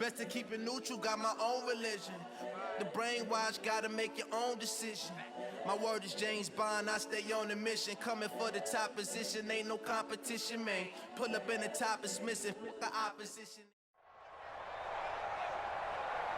Best to keep it neutral, got my own religion. The brainwash, gotta make your own decision. My word is James Bond, I stay on the mission. Coming for the top position, ain't no competition, man. Pull up in the top, it's missing, the opposition.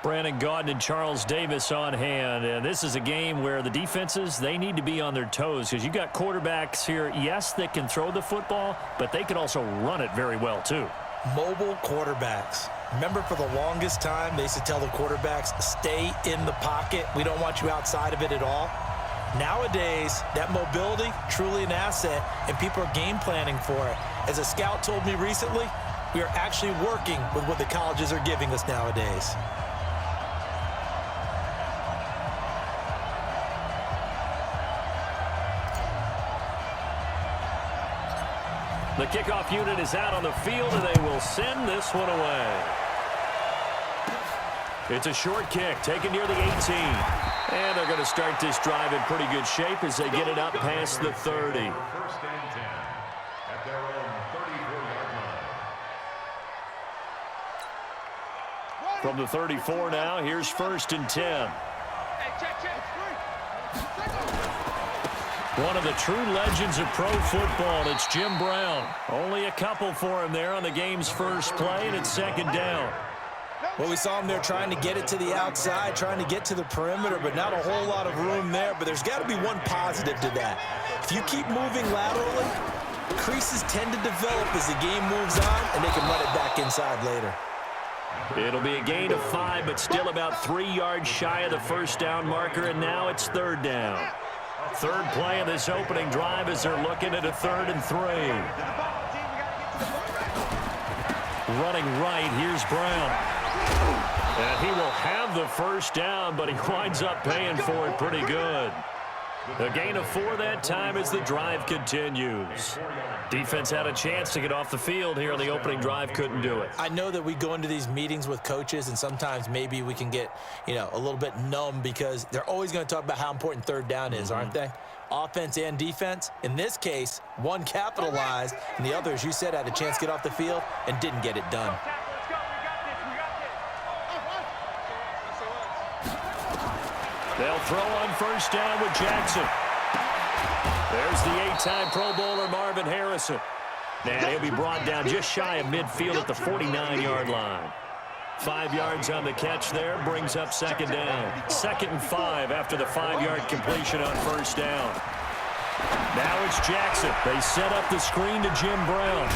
Brandon Gaudin and Charles Davis on hand. And this is a game where the defenses, they need to be on their toes because you got quarterbacks here, yes, that can throw the football, but they can also run it very well too. Mobile quarterbacks. Remember, for the longest time, they used to tell the quarterbacks, stay in the pocket. We don't want you outside of it at all. Nowadays, that mobility, truly an asset, and people are game planning for it. As a scout told me recently, we are actually working with what the colleges are giving us nowadays. The kickoff unit is out on the field, and they will send this one away. It's a short kick, taken near the 18. And they're going to start this drive in pretty good shape as they get it up past the 30. First and 10 at their own 34-yard line. From the 34 now, here's first and 10. One of the true legends of pro football, it's Jim Brown. Only a couple for him there on the game's first play, and it's second down. Well, we saw him there trying to get it to the outside, trying to get to the perimeter, but not a whole lot of room there. But there's got to be one positive to that. If you keep moving laterally, creases tend to develop as the game moves on, and they can run it back inside later. It'll be a gain of 5, but still about 3 yards shy of the first down marker, and now it's third down. Third play of this opening drive as they're looking at a 3rd and 3. Running right, here's Brown. And he will have the first down, but he winds up paying for it pretty good. A gain of 4 that time as the drive continues. Defense had a chance to get off the field here on the opening drive, couldn't do it. I know that we go into these meetings with coaches, and sometimes maybe we can get, a little bit numb because they're always going to talk about how important third down is, aren't they? Offense and defense. In this case, one capitalized, and the other, as you said, had a chance to get off the field and didn't get it done. They'll throw on first down with Jackson. There's the 8-time Pro Bowler Marvin Harrison. And he'll be brought down just shy of midfield at the 49-yard line. 5 yards on the catch there, brings up second down. 2nd and 5 after the 5-yard completion on first down. Now it's Jackson. They set up the screen to Jim Brown.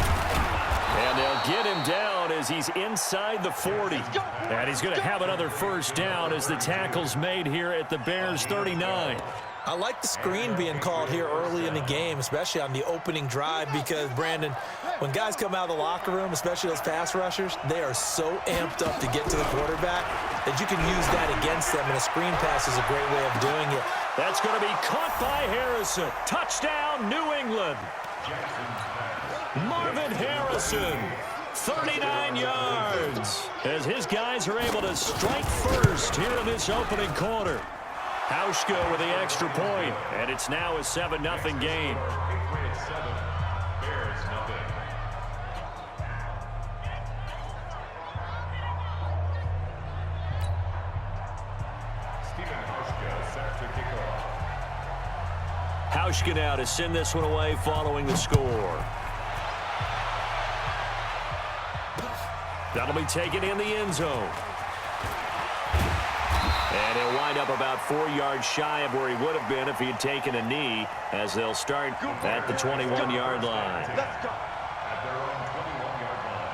And they'll get him down as he's inside the 40. And he's going to have another first down as the tackle's made here at the Bears' 39. I like the screen being called here early in the game, especially on the opening drive, because, Brandon, when guys come out of the locker room, especially those pass rushers, they are so amped up to get to the quarterback that you can use that against them, and a screen pass is a great way of doing it. That's going to be caught by Harrison. Touchdown, New England. Marvin Harrison, 39 yards, as his guys are able to strike first here in this opening quarter. Hauschka with the extra point, and it's now a 7-0 game. Hauschka now to send this one away following the score. That'll be taken in the end zone. And he'll wind up about 4 yards shy of where he would have been if he had taken a knee, as they'll start at the 21-yard line. At their own 21-yard line.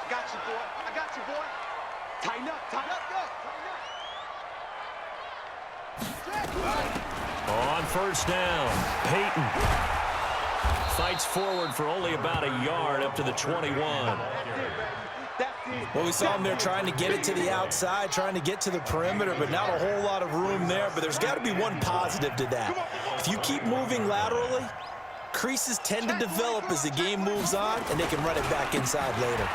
I got you, boy. I got you, boy. Tighten up, tighten up, go. On first down, Peyton fights forward for only about a yard up to the 21. Well, we saw him there trying to get it to the outside, trying to get to the perimeter, but not a whole lot of room there. But there's got to be one positive to that. If you keep moving laterally, creases tend to develop as the game moves on, and they can run it back inside later.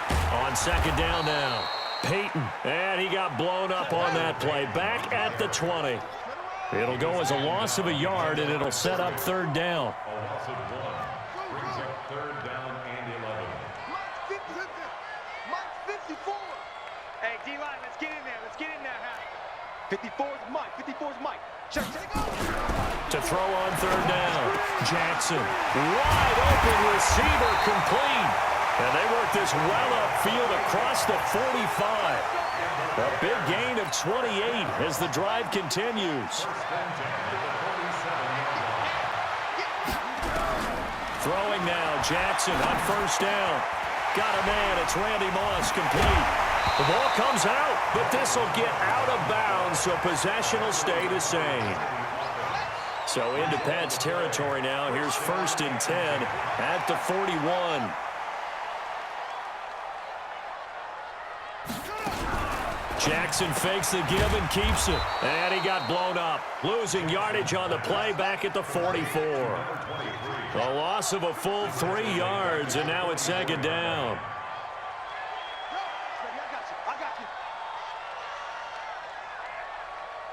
On second down now, Peyton, and he got blown up on that play. Back at the 20. It'll go as a loss of a yard, and it'll set up third down. A loss of 1 brings up third down and 11. Mike 54. Hey, D-line, let's get in there. Let's get in there, huh? 54 is Mike. 54 is Mike. Check. To throw on third down. Jackson, wide open receiver, complete. And they work this well upfield across the 45. A big gain of 28 as the drive continues. Throwing now, Jackson on first down. Got a man, it's Randy Moss, complete. The ball comes out, but this will get out of bounds, so possession will stay the same. So into Pat's territory now. Here's 1st and 10 at the 41. Jackson fakes the give and keeps it. And he got blown up. Losing yardage on the play back at the 44. A loss of a full 3 yards, and now it's 2nd down. I got you.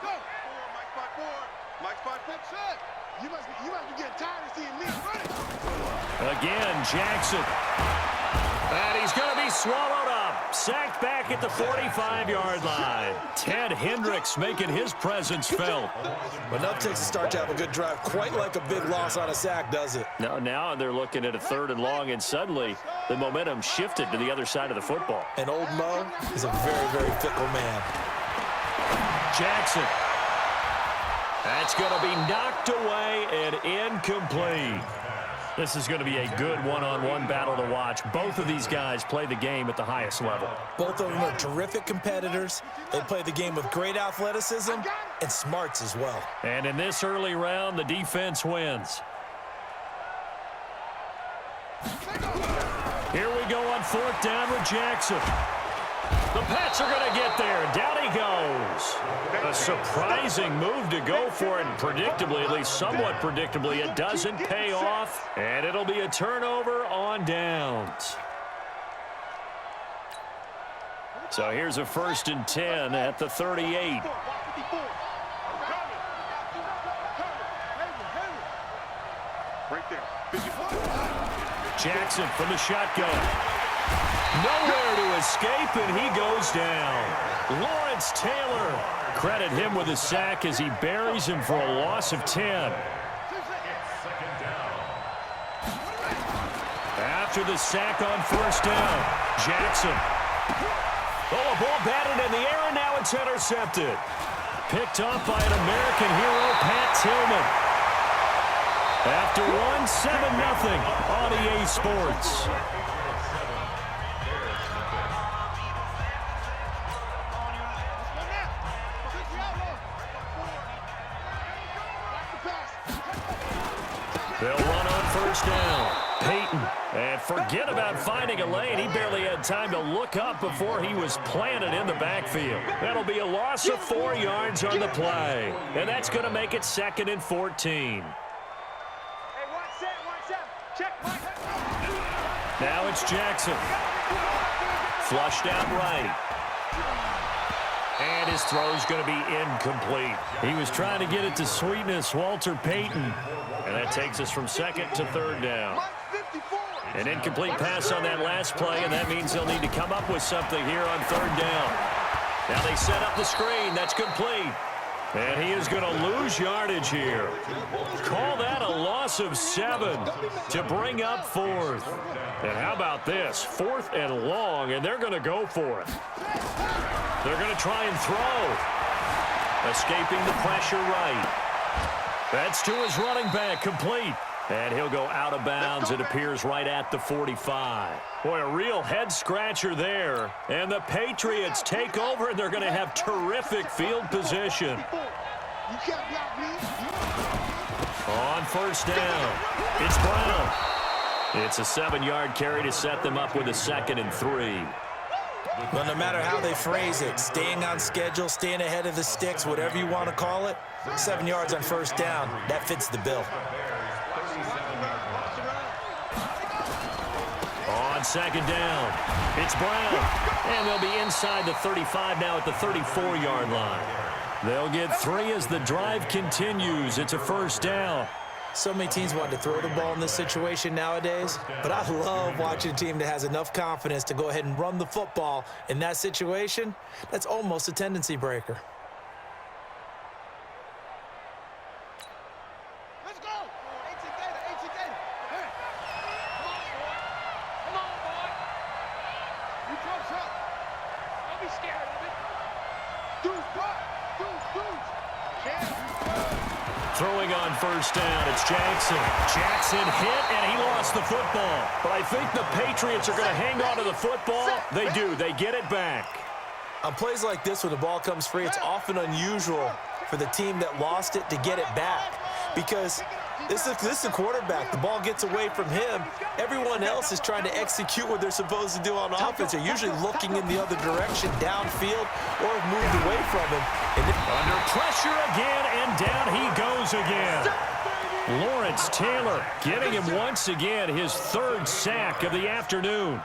Go. Mike 5-4. You must be getting tired of seeing me. Again, Jackson. And he's going to be swallowed up. Sacked back at the 45-yard line. Ted Hendricks making his presence felt. Enough takes a start to have a good drive. Quite like a big loss on a sack, does it? Now they're looking at a 3rd and long, and suddenly the momentum shifted to the other side of the football. And old Mo is a very, very fickle man. Jackson. That's going to be knocked away and incomplete. This is going to be a good one-on-one battle to watch. Both of these guys play the game at the highest level. Both of them are terrific competitors. They play the game with great athleticism and smarts as well. And in this early round, the defense wins. Here we go on 4th down with Jackson. The Pats are going to get there. Down he goes. A surprising move to go for it. Predictably, at least somewhat predictably, it doesn't pay off. And it'll be a turnover on downs. So here's a 1st and 10 at the 38. Right there. Jackson from the shotgun. Nowhere to escape, and he goes down. Lawrence Taylor. Credit him with a sack as he buries him for a loss of 10. After the sack on 1st down, Jackson. Oh, a ball batted in the air, and now it's intercepted. Picked up by an American hero, Pat Tillman. After 1-7-0 on EA Sports. They'll run on 1st down. Peyton. And forget about finding a lane. He barely had time to look up before he was planted in the backfield. That'll be a loss of 4 yards on the play. And that's going to make it 2nd and 14. Now it's Jackson. Flushed out right. And his throw's going to be incomplete. He was trying to get it to sweetness, Walter Payton. And that takes us from 2nd to 3rd down. An incomplete pass on that last play, and that means they'll need to come up with something here on 3rd down. Now they set up the screen. That's complete. And he is going to lose yardage here. Call that a loss of 7 to bring up 4th. And how about this? 4th and long, and they're going to go for it. They're going to try and throw. Escaping the pressure right. That's to his running back, complete. And he'll go out of bounds, it appears, right at the 45. Boy, a real head-scratcher there. And the Patriots take over, and they're going to have terrific field position. On 1st down, it's Brown. It's a 7-yard carry to set them up with a 2nd and 3. Well, no matter how they phrase it, staying on schedule, staying ahead of the sticks, whatever you want to call it, 7 yards on 1st down, that fits the bill. On 2nd down, it's Brown. And they'll be inside the 35 now at the 34-yard line. They'll get 3 as the drive continues. It's a first down. So many teams want to throw the ball in this situation nowadays, but I love watching a team that has enough confidence to go ahead and run the football in that situation. That's almost a tendency breaker. Let's go. 18 data, 18 data. Hey. Come on, boy. You jump up. Don't be scared of it. Deuce, what? Deuce. Throwing on first down, it's Jackson. Jackson hit, and he lost the football. But I think the Patriots are going to hang on to the football. They do. They get it back. On plays like this where the ball comes free, it's often unusual for the team that lost it to get it back because this is a quarterback. The ball gets away from him. Everyone else is trying to execute what they're supposed to do on offense. They're usually looking in the other direction, downfield, or have moved away from him. Under pressure again, and down he goes again. Lawrence Taylor getting him once again his 3rd sack of the afternoon.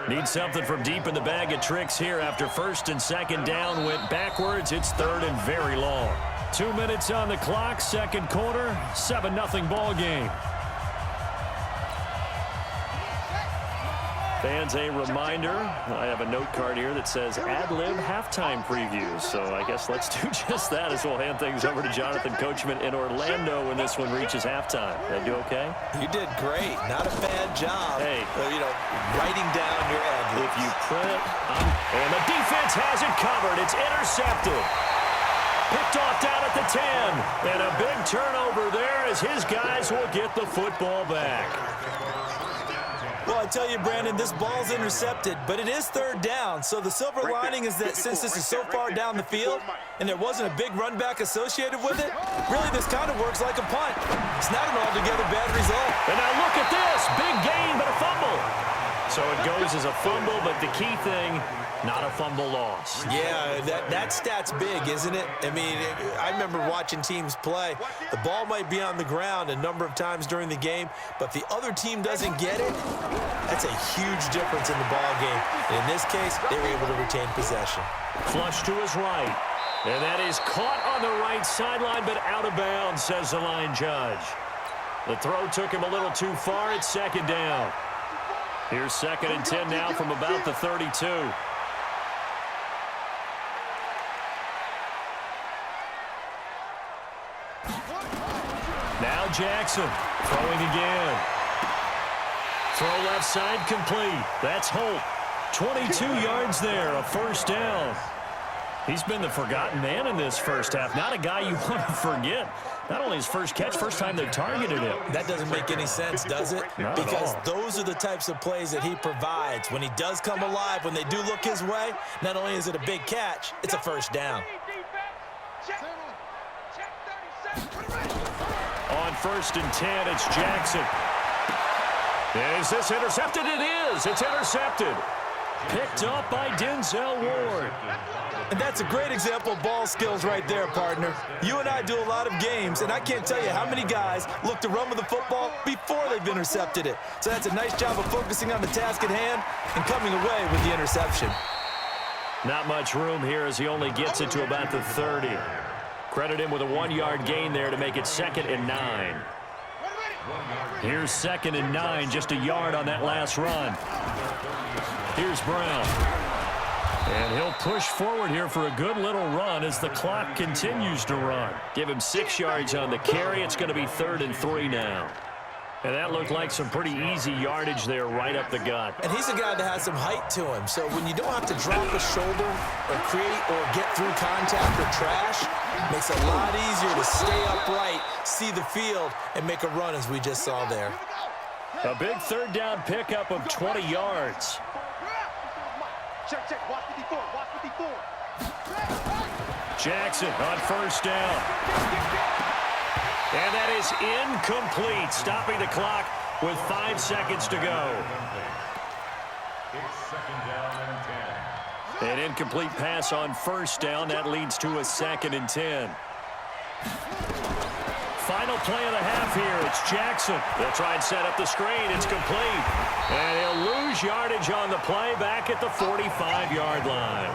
Need something from deep in the bag of tricks here after 1st and 2nd down went backwards. It's 3rd and very long. 2 minutes on the clock, 2nd quarter, 7-0 ball game. Fans, a reminder, I have a note card here that says ad-lib halftime previews. So I guess let's do just that as we'll hand things over to Jonathan Coachman in Orlando when this one reaches halftime. They do okay? You did great. Not a bad job. Hey. Writing down your ad-libs. If you print it, and the defense has it covered. It's intercepted. Picked off down at the 10. And a big turnover there as his guys will get the football back. Well, I tell you, Brandon, this ball's intercepted, but it is 3rd down. So the silver lining is that since this is so far down the field and there wasn't a big run back associated with it, really this kind of works like a punt. It's not an altogether bad result. And now look at this. Big gain, but a fumble. So it goes as a fumble, but the key thing, not a fumble loss. Yeah, that stat's big, isn't it? I mean, I remember watching teams play. The ball might be on the ground a number of times during the game, but if the other team doesn't get it, that's a huge difference in the ball game. And in this case, they were able to retain possession. Flush to his right. And that is caught on the right sideline, but out of bounds, says the line judge. The throw took him a little too far. It's 2nd down. Here's 2nd and 10 now from about the 32. Now Jackson throwing again. Throw left side complete. That's Holt. 22 yards there, a first down. He's been the forgotten man in this first half. Not a guy you want to forget. Not only his first catch, first time they targeted him. That doesn't make any sense, does it? Not at because all. those are the types of plays that he provides. When he does come alive, when they do look his way, not only is it a big catch, it's a first down. On 1st and 10, it's Jackson. Is this intercepted? It is. It's intercepted. Picked up by Denzel Ward. And that's a great example of ball skills right there, partner. You and I do a lot of games, and I can't tell you how many guys look to run with the football before they've intercepted it. So that's a nice job of focusing on the task at hand and coming away with the interception. Not much room here as he only gets it to about the 30. Credit him with a 1-yard gain there to make it 2nd and 9. Here's 2nd and 9, just a yard on that last run. Here's Brown. And he'll push forward here for a good little run as the clock continues to run. Give him 6 yards on the carry. It's going to be 3rd and 3 now. And that looked like some pretty easy yardage there right up the gut. And he's a guy that has some height to him. So when you don't have to drop a shoulder or create or get through contact or trash, it makes it a lot easier to stay upright, see the field, and make a run as we just saw there. A big 3rd down pickup of 20 yards. Check, watch 54, watch 54. Jackson on 1st down. And that is incomplete, stopping the clock with 5 seconds to go. It's 2nd down and 10. An incomplete pass on 1st down. That leads to a 2nd and 10. final play of the half here. It's Jackson. They'll try and set up the screen. It's complete. And he'll lose yardage on the play back at the 45-yard line.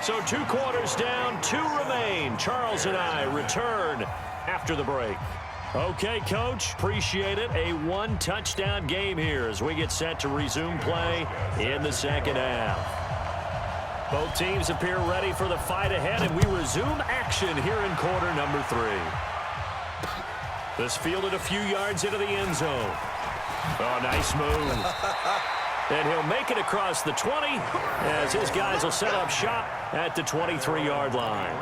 So 2 quarters down, 2 remain. Charles and I return after the break. Okay, Coach, appreciate it. A 1-touchdown game here as we get set to resume play in the second half. Both teams appear ready for the fight ahead, and we resume action here in quarter number 3. This fielded a few yards into the end zone. Oh, nice move. And he'll make it across the 20 as his guys will set up shop at the 23-yard line.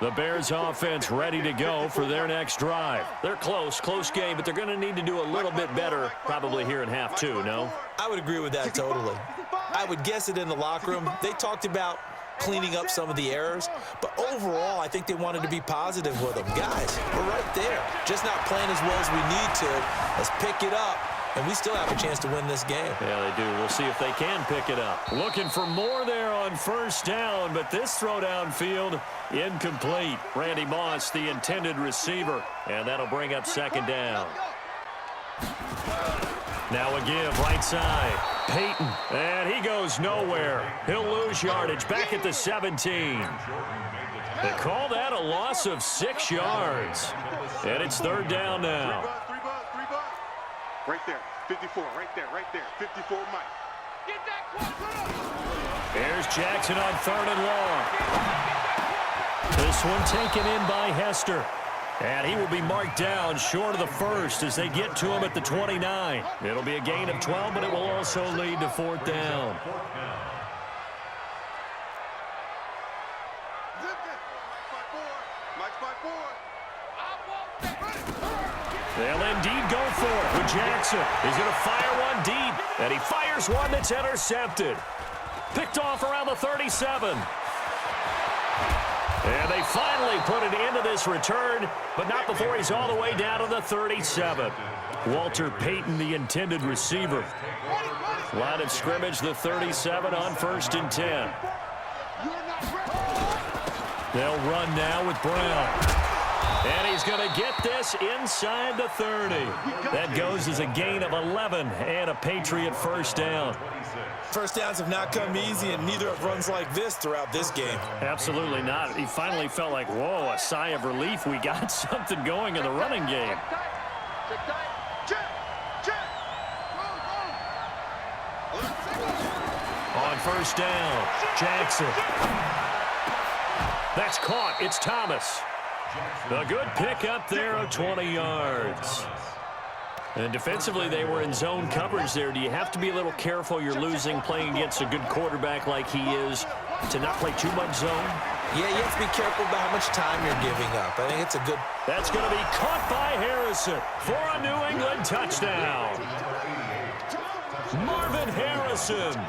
The Bears offense ready to go for their next drive. They're close game, but they're going to need to do a little bit better probably here in half 2, no? I would agree with that totally. I would guess it in the locker room. They talked about cleaning up some of the errors, but overall, I think they wanted to be positive with them. Guys, we're right there. Just not playing as well as we need to. Let's pick it up, and we still have a chance to win this game. Yeah, they do. We'll see if they can pick it up. Looking for more there on first down, but this throw downfield, incomplete. Randy Moss, the intended receiver, and that'll bring up second down. Now a give, right side. Peyton, and he goes nowhere. He'll lose yardage back at the 17. They call that a loss of 6 yards. And it's third down now. Right there, 54, right there, 54, Mike. Get that. Here's Jackson on 3rd and long. This one taken in by Hester. And he will be marked down short of the first as they get to him at the 29. It'll be a gain of 12, but it will also lead to 4th down. They'll indeed go for it with Jackson. He's going to fire one deep, and he fires one that's intercepted. Picked off around the 37. And they finally put an end to this return, but not before he's all the way down to the 37. Walter Payton, the intended receiver. Line of scrimmage, the 37 on 1st and 10. They'll run now with Brown. And he's going to get this inside the 30. That goes as a gain of 11 and a Patriot first down. First downs have not come easy, and neither have runs like this throughout this game. Absolutely not. He finally felt like, whoa, a sigh of relief. We got something going in the running game. On first down, Jackson. That's caught. It's Thomas. A good pickup there of 20 yards. And defensively, they were in zone coverage there. Do you have to be a little careful? You're losing playing against a good quarterback like he is to not play too much zone? Yeah, you have to be careful about how much time you're giving up. I think it's a good... That's going to be caught by Harrison for a New England touchdown. Marvin Harrison,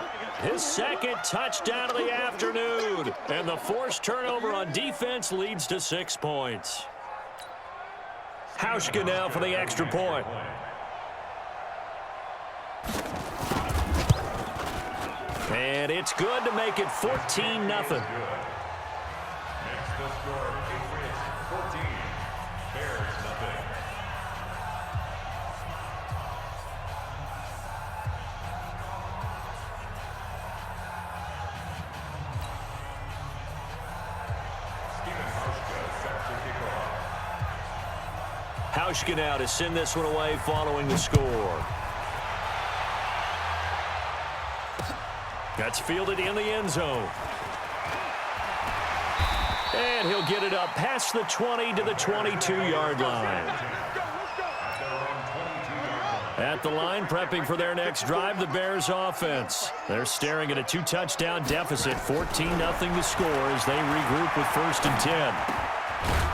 his 2nd touchdown of the afternoon. And the forced turnover on defense leads to 6 points. Hauschka now for the extra point. And it's good to make it 14-0. Next, the score, Patriots 14, Bears nothing. Steven Hauschka set to kick off. Hauschka now to send this one away following the score. That's fielded in the end zone. And he'll get it up past the 20 to the 22-yard line. At the line, prepping for their next drive, the Bears offense. They're staring at a 2-touchdown deficit, 14-0 to score as they regroup with 1st and 10.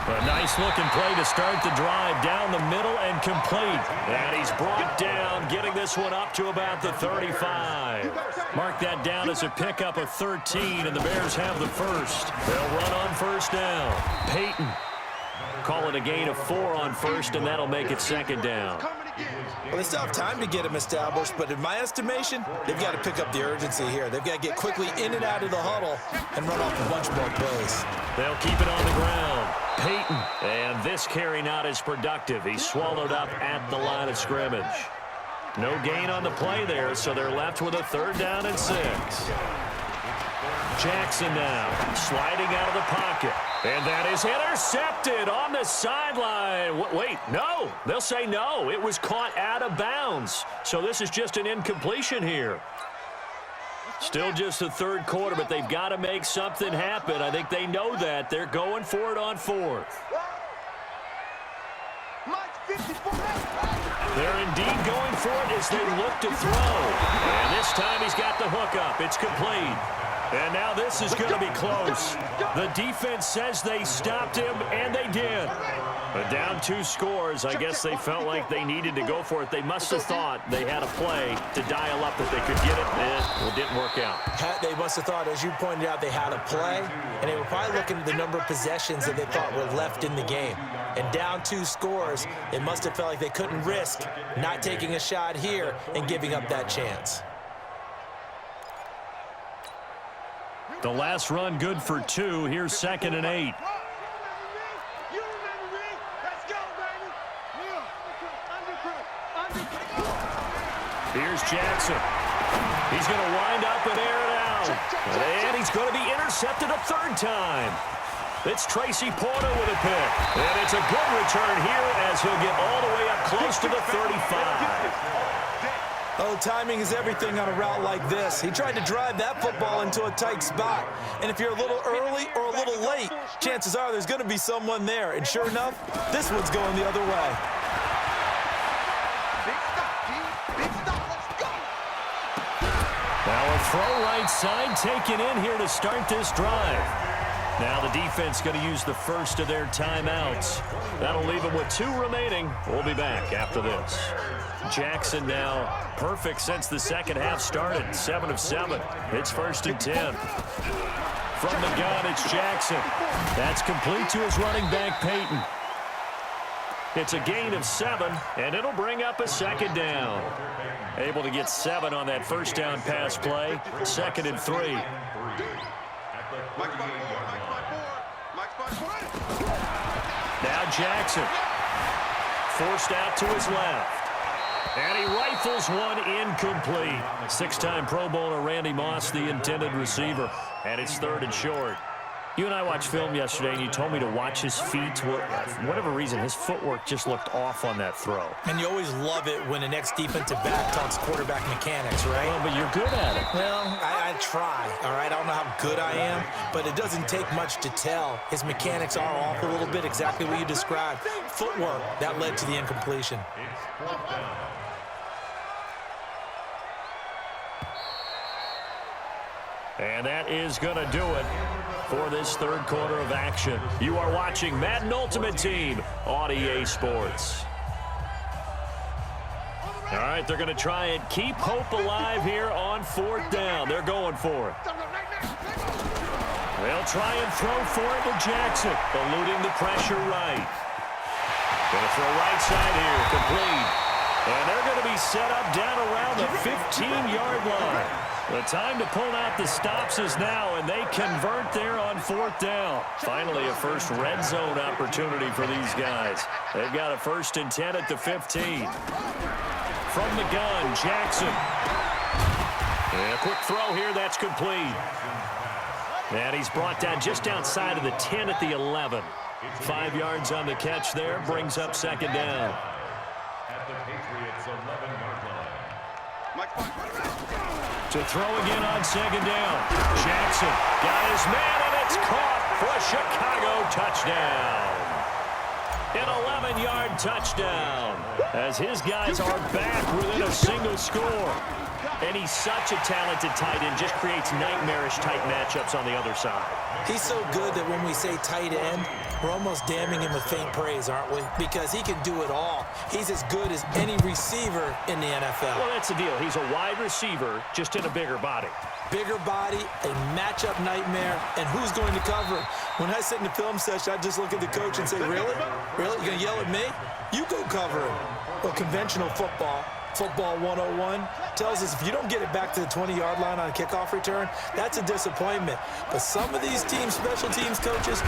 A nice-looking play to start the drive down the middle and complete. And he's brought down, getting this one up to about the 35. Mark that down as a pickup of 13, and the Bears have the first. They'll run on first down. Peyton. Call it a gain of 4 on first, and that'll make it 2nd down. Well, they still have time to get him established, but in my estimation, they've got to pick up the urgency here. They've got to get quickly in and out of the huddle and run off a bunch more plays. They'll keep it on the ground. Peyton, and this carry not as productive. He's swallowed up at the line of scrimmage. No gain on the play there, so they're left with a 3rd down and 6. Jackson now sliding out of the pocket. And that is intercepted on the sideline. Wait, no. They'll say no. It was caught out of bounds. So this is just an incompletion here. Still just the 3rd quarter, but they've got to make something happen. I think they know that. They're going for it on 4th. They're indeed going for it as they look to throw. And this time he's got the hook up. It's complete. And now this is going to be close. The defense says they stopped him, and they did. But down 2 scores, I guess they felt like they needed to go for it. They must have thought they had a play to dial up that they could get it, and it didn't work out. They must have thought, as you pointed out, they had a play, and they were probably looking at the number of possessions that they thought were left in the game. And down 2 scores, it must have felt like they couldn't risk not taking a shot here and giving up that chance. The last run good for 2. Here's 2nd and 8. Here's Jackson. He's going to wind up and air it out. And he's going to be intercepted a 3rd time. It's Tracy Porter with a pick. And it's a good return here as he'll get all the way up close to the 35. Oh, timing is everything on a route like this. He tried to drive that football into a tight spot. And if you're a little early or a little late, chances are there's going to be someone there. And sure enough, this one's going the other way. Now a throw right side taken in here to start this drive. Now the defense going to use the first of their timeouts. That'll leave them with 2 remaining. We'll be back after this. Jackson now perfect since the second half started. 7 of 7. It's 1st and 10. From the gun, it's Jackson. That's complete to his running back, Peyton. It's a gain of 7, and it'll bring up a 2nd down. Able to get 7 on that 1st down pass play. 2nd and 3. Now Jackson forced out to his left. And he rifles one incomplete. 6-time Pro Bowler Randy Moss, the intended receiver. And it's 3rd and short. You and I watched film yesterday, and you told me to watch his feet. For whatever reason, his footwork just looked off on that throw. And you always love it when an ex-defensive back talks quarterback mechanics, right? Well, but you're good at it. Well, I try, all right? I don't know how good I am, but it doesn't take much to tell. His mechanics are off a little bit, exactly what you described. Footwork, that led to the incompletion. And that is going to do it for this 3rd quarter of action. You are watching Madden Ultimate Team on EA Sports. All right, they're going to try and keep hope alive here on 4th down. They're going for it. They'll try and throw for it to Jackson, eluding the pressure right. Going to throw right side here, complete. And they're going to be set up down around the 15-yard line. The time to pull out the stops is now, and they convert there on 4th down. Finally, a first red zone opportunity for these guys. They've got a 1st and 10 at the 15. From the gun, Jackson. And a quick throw here, that's complete. And he's brought down just outside of the 10 at the 11. 5 yards on the catch there, brings up 2nd down. At the Patriots' 11-yard line. To throw again on 2nd down. Jackson got his man, and it's caught for a Chicago touchdown. An 11-yard touchdown as his guys are back within a single score. And he's such a talented tight end, just creates nightmarish tight matchups on the other side. He's so good that when we say tight end, we're almost damning him with faint praise, aren't we? Because he can do it all. He's as good as any receiver in the NFL. Well, that's the deal. He's a wide receiver, just in a bigger body. Bigger body, a matchup nightmare, and who's going to cover him? When I sit in the film session, I just look at the coach and say, really? Really? You going to yell at me? You go cover him. Well, conventional football 101, tells us if you don't get it back to the 20-yard line on a kickoff return, that's a disappointment. But some of these teams, special teams coaches...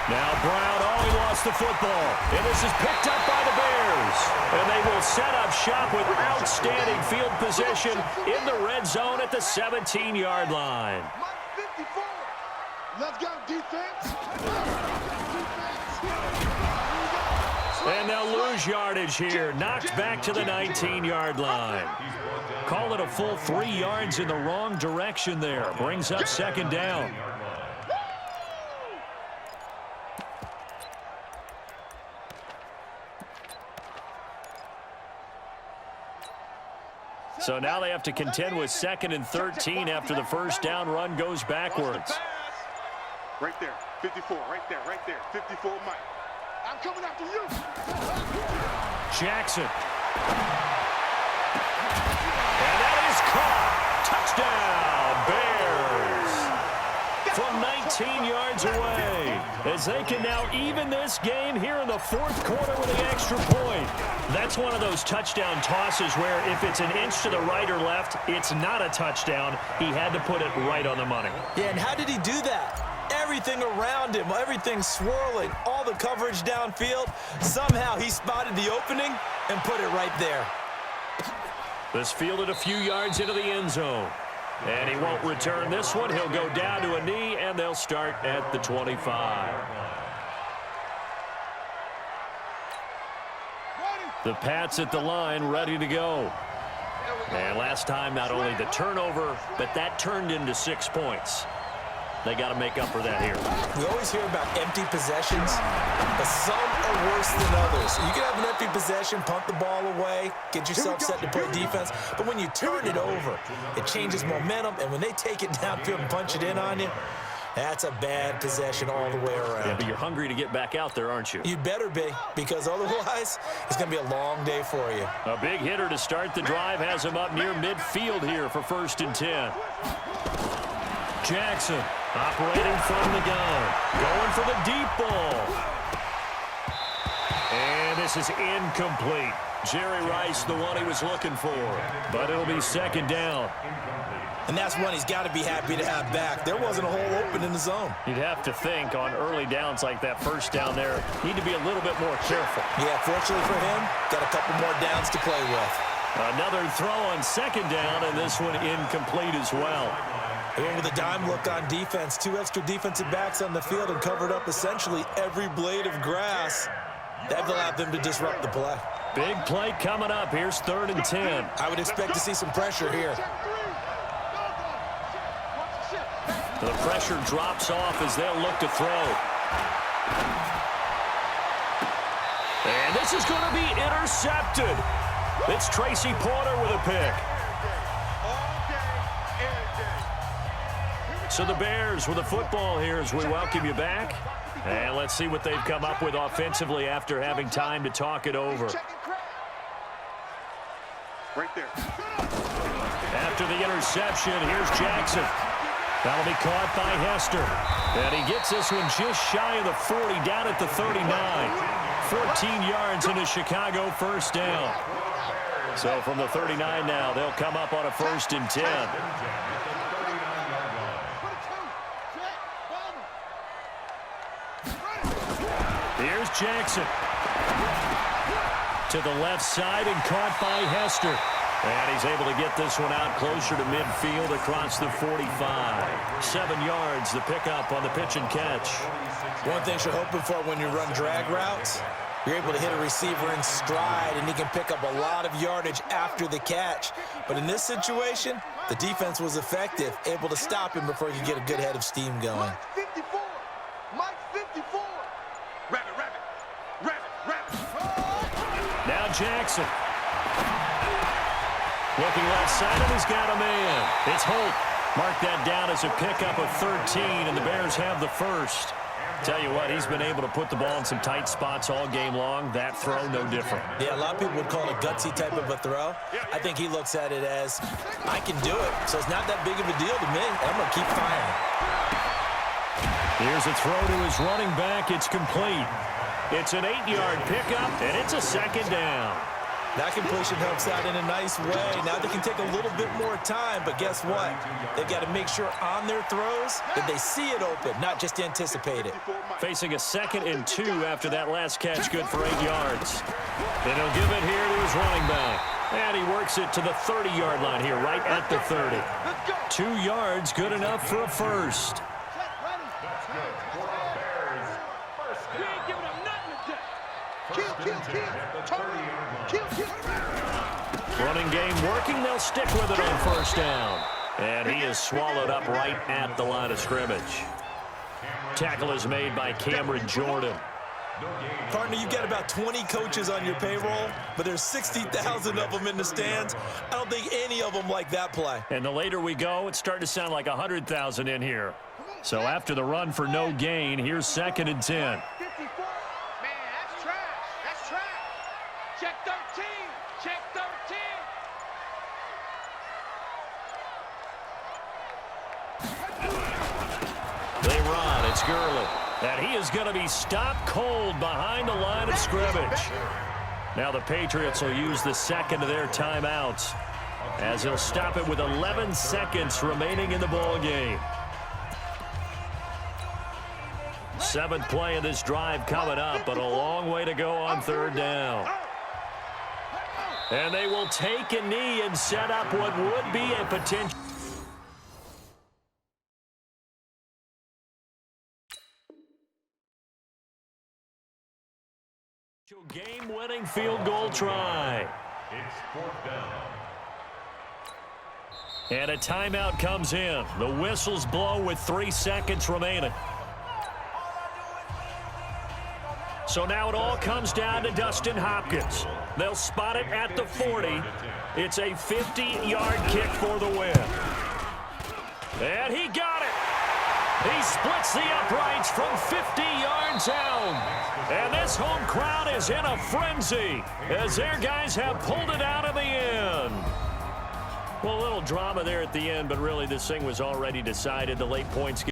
Now Brown, he lost the football. And this is picked up by the Bears. And they will set up shop with outstanding field position in the red zone at the 17-yard line. 54. Let's go, defense. And they'll lose yardage here. Knocked back to the 19-yard line. Call it a full 3 yards in the wrong direction there. Brings up second down. So now they have to contend with 2nd and 13 after the first down run goes backwards. Right there, 54, right there, 54, Mike. I'm coming after you. Jackson. And that is caught. Touchdown, Bears. From 19 yards away. As they can now even this game here in the 4th quarter with the extra point. That's one of those touchdown tosses where if it's an inch to the right or left, it's not a touchdown. He had to put it right on the money. Yeah, and how did he do that? Everything around him, everything swirling, all the coverage downfield. Somehow he spotted the opening and put it right there. This fielded a few yards into the end zone. And he won't return this one. He'll go down to a knee, and they'll start at the 25. The Pats at the line, ready to go. And last time, not only the turnover, but that turned into 6 points. They got to make up for that here. We always hear about empty possessions, but some are worse than others. You can have an empty possession, punt the ball away, get yourself set to play defense, but when you turn it over, it changes momentum, and when they take it downfield and punch it in on you, that's a bad possession all the way around. Yeah, but you're hungry to get back out there, aren't you? You'd better be, because otherwise, it's going to be a long day for you. A big hitter to start the drive has him up near midfield here for 1st and 10. Jackson operating from the gun, going for the deep ball. And this is incomplete. Jerry Rice, the one he was looking for. But it'll be 2nd down. And that's one he's got to be happy to have back. There wasn't a hole open in the zone. You'd have to think on early downs like that first down there, need to be a little bit more careful. Yeah, fortunately for him, got a couple more downs to play with. Another throw on 2nd down, and this one incomplete as well. They went with a dime look on defense. 2 extra defensive backs on the field and covered up essentially every blade of grass. That allowed them to disrupt the play. Big play coming up. Here's 3rd and 10. I would expect to see some pressure here. The pressure drops off as they'll look to throw. And this is going to be intercepted. It's Tracy Porter with a pick. So the Bears with the football here as we welcome you back. And let's see what they've come up with offensively after having time to talk it over. Right there. After the interception, here's Jackson. That'll be caught by Hester. And he gets this one just shy of the 40, down at the 39. 14 yards into Chicago, 1st down. So from the 39 now, they'll come up on a 1st and 10. Here's Jackson. To the left side and caught by Hester. And he's able to get this one out closer to midfield across the 45. 7 yards, the pickup on the pitch and catch. One thing you're hoping for when you run drag routes, you're able to hit a receiver in stride, and he can pick up a lot of yardage after the catch. But in this situation, the defense was effective, able to stop him before he could get a good head of steam going. Mike 54. Mike 54. Rabbit. Now Jackson. Looking left side, and he's got a man. It's Holt. Mark that down as a pickup of 13, and the Bears have the 1st. Tell you what, he's been able to put the ball in some tight spots all game long. That throw, no different. Yeah, a lot of people would call it a gutsy type of a throw. I think he looks at it as, I can do it, so it's not that big of a deal to me. I'm going to keep firing. Here's a throw to his running back. It's complete. It's an 8-yard pickup, and it's a 2nd down. That completion helps out in a nice way. Now they can take a little bit more time, but guess what? They've got to make sure on their throws that they see it open, not just anticipate it. Facing a 2nd and 2 after that last catch, good for 8 yards. Then he'll give it here to his running back. And he works it to the 30-yard line here, right at the 30. 2 yards, good enough for a first. Running game working. They'll stick with it on first down. And he is swallowed up right at the line of scrimmage. Tackle is made by Cameron Jordan. Partner, you've got about 20 coaches on your payroll, but there's 60,000 of them in the stands. I don't think any of them like that play. And the later we go, it's starting to sound like 100,000 in here. So after the run for no gain, here's 2nd and 10. Man, that's trash. That's trash. Check 13. Check 13. They run. It's Gurley. And he is going to be stopped cold behind the line of scrimmage. Now the Patriots will use the 2nd of their timeouts as they'll stop it with 11 seconds remaining in the ball game. 7th play of this drive coming up, but a long way to go on 3rd down. And they will take a knee and set up what would be a potential game-winning field goal try. It's 4th down. And a timeout comes in. The whistles blow with 3 seconds remaining. So now it all comes down to Dustin Hopkins. They'll spot it at the 40. It's a 50-yard kick for the win. And he got it. He splits the uprights from 50 yards out. And this home crowd is in a frenzy as their guys have pulled it out in the end. Well, a little drama there at the end, but really this thing was already decided. The late points